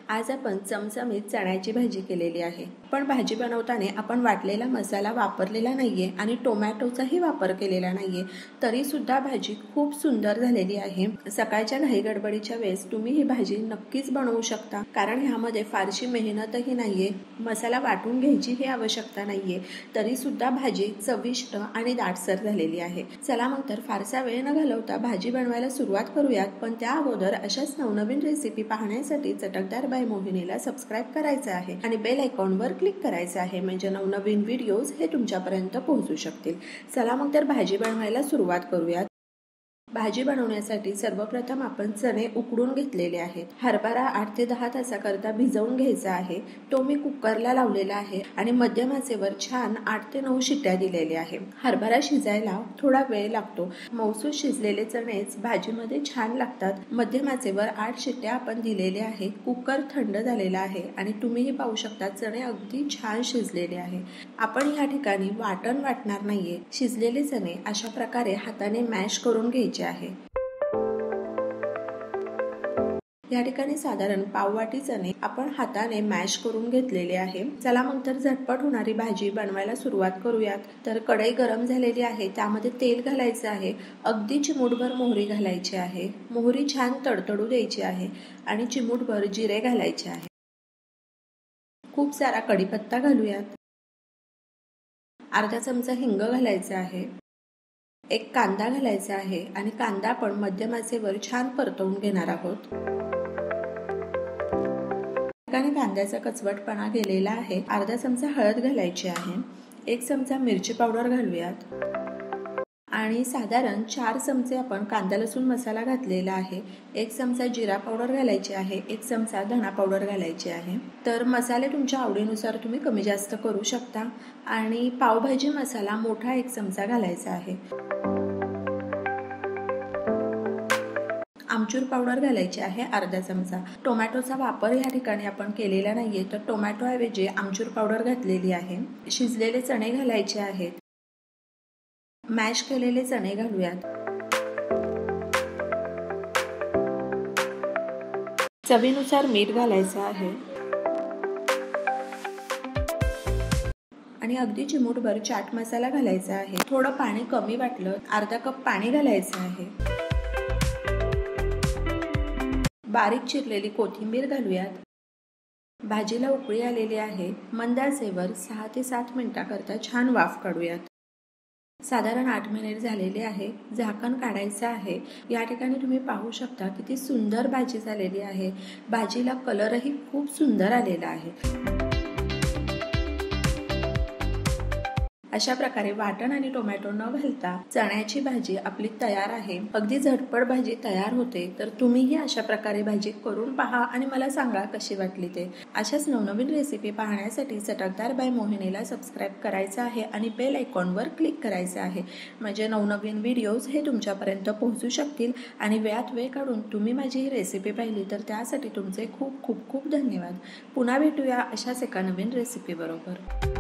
आज आपण चमचमीत चण्याची भाजी केलेली आहे। पण भाजी बनवताना आपण वाटलेला मसाला वापरलेला नाहीये आणि टोमॅटोचाही वापर केलेला नाहीये, तरी सुद्धा भाजी खूप सुंदर झालेली आहे। सकाळच्या घाई गडबडीच्या वेळेस तुम्ही ही भाजी नक्कीच बनवू शकता, कारण ह्यामध्ये फारशी मेहनतही नाहीये, मसाला वाटून घ्यायची ही आवश्यकता नाहीये, तरी सुद्धा भाजी चविष्ट आणि दाटसर झालेली आहे। चला मग तर फारसा वेळ न घालवता भाजी बनवायला सुरुवात करूयात। पण त्या अगोदर अशाच नवनवीन रेसिपी पाहण्यासाठी चटकदार बाय मोहिनीला सबस्क्राइब करायचं आहे आणि बेल आयकॉनवर क्लिक करायचं आहे, म्हणजे नवनवीन व्हिडिओज हे तुमच्यापर्यंत पोहोचू शकतील। चला मग तर भाजी बनवायला सुरुवात करूयात। भाजी बनवण्यासाठी सर्वप्रथम आपण चणे उकडून घेतलेले आहेत। हरभरा 8 ते 10 तासाकरता भिजवून घ्यायचा आहे। तो मी कुकरला लावलेला आहे आणि मध्यम आचेवर छान 8 ते 9 शिट्ट्या दिलेल्या आहे। हरभरा शिजायला थोडा वेळ लागतो, मौसूद शिजलेले चणेच भाजीमध्ये छान लागतात। मध्यम आचेवर 8 शिट्ट्या आपण दिलेल्या आहे। कुकर थंड झालेला आहे आणि तुम्हीही पाहू शकता चणे अगदी छान शिजलेले आहे। आपण या ठिकाणी वाटण वाटणार नाहीये, शिजलेले चणे अशा प्रकारे हाताने मॅश करून घ्यायचे आहे। या ठिकाणी साधारण पाववाटी चणे आपण हाताने मॅश करून घेतलेले आहे। चला मग तर झटपट होणारी भाजी बनवायला सुरुवात करूयात। तर कढई गरम झालेली आहे, त्यामध्ये तेल घालायचं आहे। अगदी चिमूटभर मोहरी घालायची आहे। मोहरी छान तडतडू द्यायची आहे आणि चिमूटभर जिरे घालायचे आहे। खूप सारा कढीपत्ता घालूयात। अर्धा चमचा हिंग घालायचा आहे। एक कांदा घालायचा आहे आणि कांदा आपण मध्यम आचेवर छान परतवून घेणार आहोत। कांद्याचा कचवटपणा गेलेला आहे। अर्धा चमचा हळद घालायची आहे। 1 चमचा मिरची पावडर घालूयात आणि साधारण 4 चमचे आपण कांदा लसूण मसाला घातलेला आहे। 1 चमचा जिरा पावडर घालायची आहे। 1 चमचा धना पावडर घालायची आहे। तर मसाले तुमच्या आवडीनुसार तुम्ही कमी जास्त करू शकता आणि पावभाजी मसाला मोठा 1 चमचा घालायचा आहे। आमचूर पावडर घालायची आहे अर्धा चमचा। टोमॅटोचा वापर या ठिकाणी आपण केलेला नाहीये, तर टोमॅटो ऐवजी आमचूर पावडर घातलेली आहे। शिजलेले चणे घालायचे आहेत। मॅश केलेले चणे घालूयात। चवीनुसार मीठ घालायचं आहे आणि अगदी चिमूटभर चाट मसाला घालायचा आहे। थोडं पाणी कमी वाटलं, अर्धा कप पाणी घालायचं आहे। बारीक चिरलेली कोथिंबीर घालूयात। भाजीला उकळी आलेली आहे। मंद आचेवर 6 ते 7 मिनिटाकरता छान वाफ काढूयात। साधारण 8 मिनिट झालेले आहे। झाकण काढायचं आहे। या ठिकाणी तुम्ही पाहू शकता किती सुंदर भाजी झालेली आहे। भाजीला कलरही खूप सुंदर आलेला आहे। अशा प्रकारे वाटण आणि टोमॅटो न घालता चण्याची भाजी आपली तयार आहे। अगदी झटपट भाजी तयार होते, तर तुम्हीही अशा प्रकारे भाजी करून पहा आणि मला सांगा कशी वाटली ते। अशाच नवनवीन रेसिपी पाहण्यासाठी चटकदार बाय मोहिनीला सबस्क्राइब करायचं आहे आणि बेल आयकॉनवर क्लिक करायचं आहे, म्हणजे नवनवीन व्हिडिओज हे तुमच्यापर्यंत पोहोचू शकतील आणि वेळात वेळ काढून तुम्ही माझी ही रेसिपी पाहिली तर त्यासाठी तुमचे खूप खूप खूप धन्यवाद। पुन्हा भेटूया अशाच एका नवीन रेसिपी बरोबर।